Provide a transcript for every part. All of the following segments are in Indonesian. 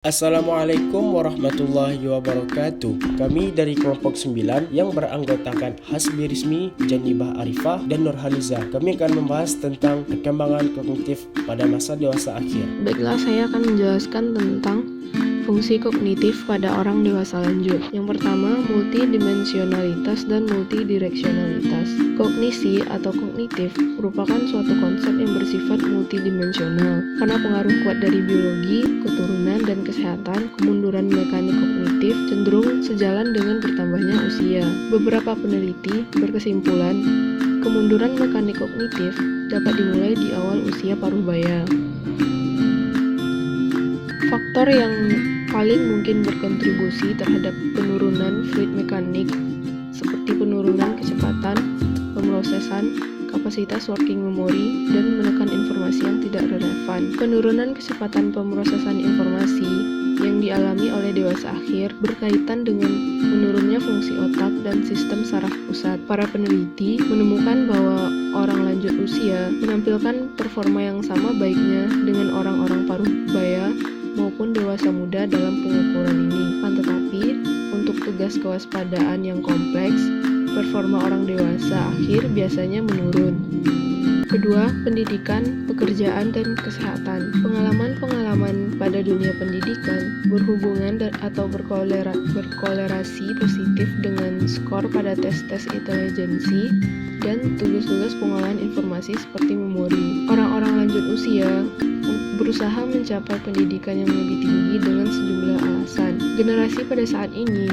Assalamualaikum warahmatullahi wabarakatuh. Kami dari kelompok 9 yang beranggotakan Hasbi Rizmi, Janibah Arifah, dan Nurhaliza. Kami akan membahas tentang perkembangan kognitif pada masa dewasa akhir. Baiklah, saya akan menjelaskan tentang fungsi kognitif pada orang dewasa lanjut. Yang pertama, multidimensionalitas dan multidireksionalitas. Kognisi atau kognitif merupakan suatu konsep yang bersifat multidimensional. Karena pengaruh kuat dari biologi, keturunan, dan kesehatan, kemunduran mekanik kognitif cenderung sejalan dengan bertambahnya usia. Beberapa peneliti berkesimpulan, kemunduran mekanik kognitif dapat dimulai di awal usia parubaya. Faktor yang paling mungkin berkontribusi terhadap penurunan fluid mekanik seperti penurunan kecepatan pemrosesan, kapasitas working memory, dan menekan informasi yang tidak relevan. Penurunan kecepatan pemrosesan informasi yang dialami oleh dewasa akhir berkaitan dengan menurunnya fungsi otak dan sistem saraf pusat. Para peneliti menemukan bahwa orang lanjut usia menampilkan performa yang sama baiknya dengan orang-orang parubaya maupun dewasa muda dalam pengukuran ini. Tetapi, untuk tugas kewaspadaan yang kompleks, performa orang dewasa akhir biasanya menurun. Kedua, pendidikan, pekerjaan, dan kesehatan. Pengalaman-pengalaman pada dunia pendidikan berhubungan atau berkolerasi positif dengan skor pada tes-tes intelijensi dan tugas-tugas pengolahan informasi seperti memori. Orang-orang lanjut usia berusaha mencapai pendidikan yang lebih tinggi dengan sejumlah alasan. Generasi pada saat ini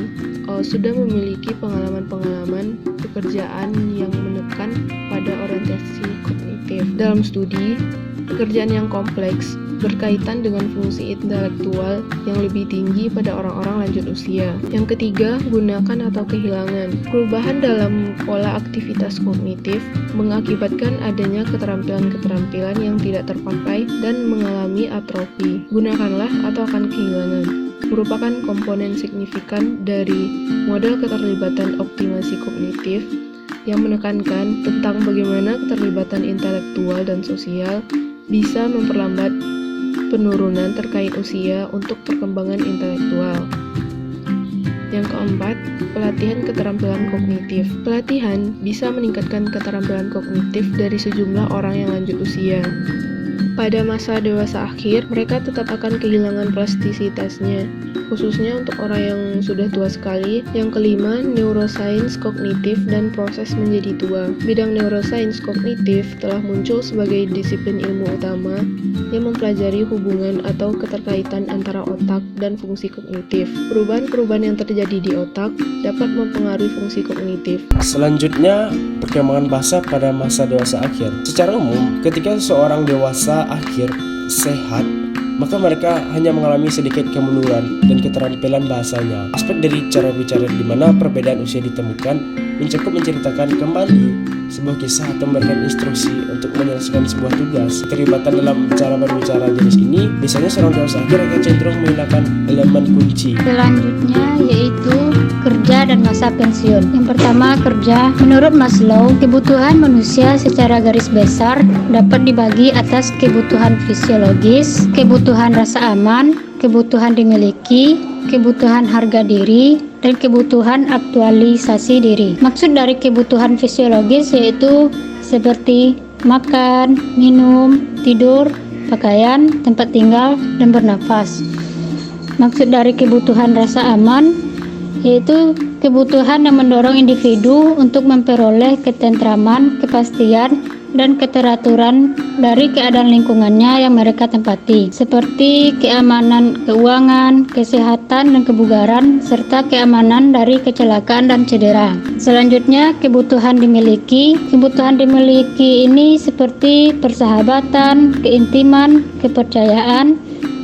sudah memiliki pengalaman-pengalaman pekerjaan yang menekan pada orientasi kognitif. Dalam studi, pekerjaan yang kompleks berkaitan dengan fungsi intelektual yang lebih tinggi pada orang-orang lanjut usia. Yang ketiga, gunakan atau kehilangan. Perubahan dalam pola aktivitas kognitif mengakibatkan adanya keterampilan-keterampilan yang tidak terpakai dan mengalami atrofi. Gunakanlah atau akan kehilangan merupakan komponen signifikan dari model keterlibatan optimasi kognitif yang menekankan tentang bagaimana keterlibatan intelektual dan sosial bisa memperlambat penurunan terkait usia untuk perkembangan intelektual. Yang keempat, pelatihan keterampilan kognitif. Pelatihan bisa meningkatkan keterampilan kognitif dari sejumlah orang yang lanjut usia. Pada masa dewasa akhir, mereka tetap akan kehilangan plastisitasnya, khususnya untuk orang yang sudah tua sekali. Yang kelima, neuroscience kognitif dan proses menjadi tua. Bidang neuroscience kognitif telah muncul sebagai disiplin ilmu utama yang mempelajari hubungan atau keterkaitan antara otak dan fungsi kognitif. Perubahan-perubahan yang terjadi di otak dapat mempengaruhi fungsi kognitif. Selanjutnya, perkembangan bahasa pada masa dewasa akhir. Secara umum, ketika seorang dewasa akhir sehat, maka mereka hanya mengalami sedikit kemunduran dan keterampilan bahasanya. Aspek dari cara bicara di mana perbedaan usia ditemukan mencakup menceritakan kembali sebuah kisah atau memberikan instruksi untuk menyelesaikan sebuah tugas. Keterlibatan dalam cara berbicara jenis ini biasanya seorang dewasa akhir akan cenderung menghilangkan elemen kunci. Selanjutnya yaitu kerja dan masa pensiun. Yang pertama, kerja. Menurut Maslow, kebutuhan manusia secara garis besar dapat dibagi atas kebutuhan fisiologis, kebutuhan rasa aman, kebutuhan dimiliki, kebutuhan harga diri, dan kebutuhan aktualisasi diri. Maksud dari kebutuhan fisiologis yaitu seperti makan, minum, tidur, pakaian, tempat tinggal, dan bernafas. Maksud dari kebutuhan rasa aman yaitu kebutuhan yang mendorong individu untuk memperoleh ketentraman, kepastian, dan keteraturan dari keadaan lingkungannya yang mereka tempati, seperti keamanan keuangan, kesehatan dan kebugaran, serta keamanan dari kecelakaan dan cedera. Selanjutnya, kebutuhan dimiliki. Kebutuhan dimiliki ini seperti persahabatan, keintiman, kepercayaan,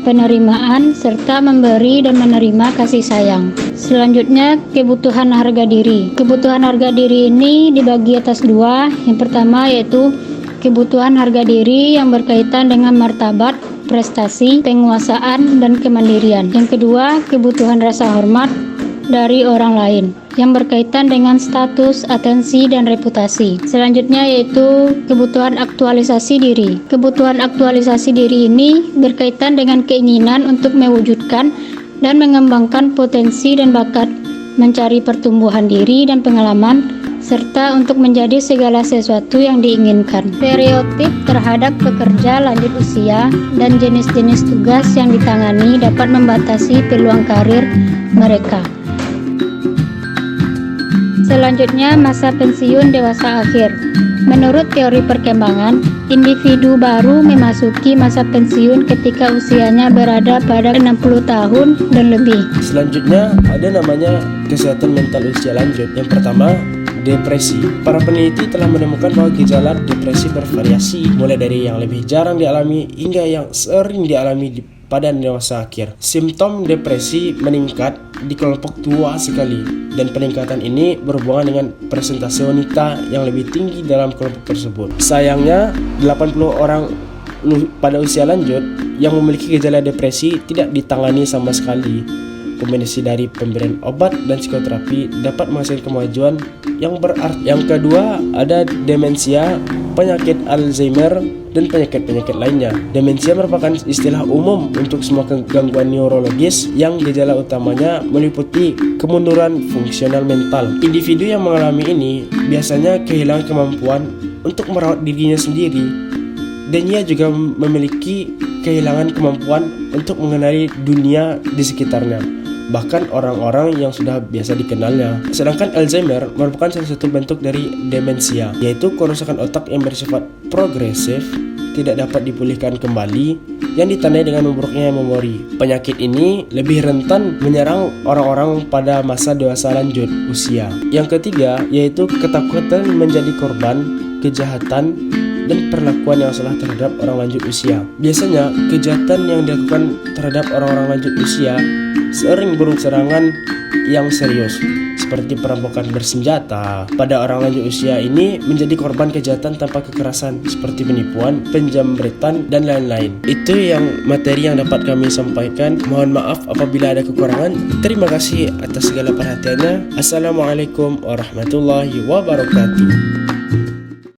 penerimaan, serta memberi dan menerima kasih sayang. Selanjutnya, kebutuhan harga diri. Kebutuhan harga diri ini dibagi atas dua. Yang pertama yaitu kebutuhan harga diri yang berkaitan dengan martabat, prestasi, penguasaan, dan kemandirian. Yang kedua, kebutuhan rasa hormat dari orang lain yang berkaitan dengan status, atensi, dan reputasi. Selanjutnya yaitu kebutuhan aktualisasi diri. Kebutuhan aktualisasi diri ini berkaitan dengan keinginan untuk mewujudkan dan mengembangkan potensi dan bakat, mencari pertumbuhan diri dan pengalaman, serta untuk menjadi segala sesuatu yang diinginkan. Stereotip terhadap pekerja lanjut usia dan jenis-jenis tugas yang ditangani dapat membatasi peluang karir mereka. Selanjutnya, masa pensiun dewasa akhir. Menurut teori perkembangan, individu baru memasuki masa pensiun ketika usianya berada pada 60 tahun dan lebih. Selanjutnya ada namanya kesehatan mental usia lanjut. Yang pertama, depresi. Para peneliti telah menemukan bahwa gejala depresi bervariasi, mulai dari yang lebih jarang dialami hingga yang sering dialami pada dewasa akhir. Simptom depresi meningkat di kelompok tua sekali, dan peningkatan ini berhubungan dengan persentase wanita yang lebih tinggi dalam kelompok tersebut. Sayangnya, 80 orang pada usia lanjut yang memiliki gejala depresi tidak ditangani sama sekali. Kombinasi dari pemberian obat dan psikoterapi dapat menghasilkan kemajuan yang berarti. Yang kedua, ada demensia, penyakit Alzheimer, dan penyakit-penyakit lainnya. Demensia merupakan istilah umum untuk semua gangguan neurologis yang gejala utamanya meliputi kemunduran fungsional mental. Individu yang mengalami ini biasanya kehilangan kemampuan untuk merawat dirinya sendiri, dan ia juga memiliki kehilangan kemampuan untuk mengenali dunia di sekitarnya, bahkan orang-orang yang sudah biasa dikenalnya. Sedangkan Alzheimer merupakan salah satu bentuk dari demensia, yaitu kerusakan otak yang bersifat progresif, tidak dapat dipulihkan kembali, yang ditandai dengan memburuknya memori. Penyakit ini lebih rentan menyerang orang-orang pada masa dewasa lanjut usia. Yang ketiga, yaitu ketakutan menjadi korban kejahatan dan perlakuan yang salah terhadap orang lanjut usia. Biasanya, kejahatan yang dilakukan terhadap orang-orang lanjut usia sering berupa serangan yang serius, seperti perampokan bersenjata. Pada orang lanjut usia ini menjadi korban kejahatan tanpa kekerasan, seperti penipuan, penjamretan, dan lain-lain. Itu yang materi yang dapat kami sampaikan. Mohon maaf apabila ada kekurangan. Terima kasih atas segala perhatiannya. Assalamualaikum warahmatullahi wabarakatuh.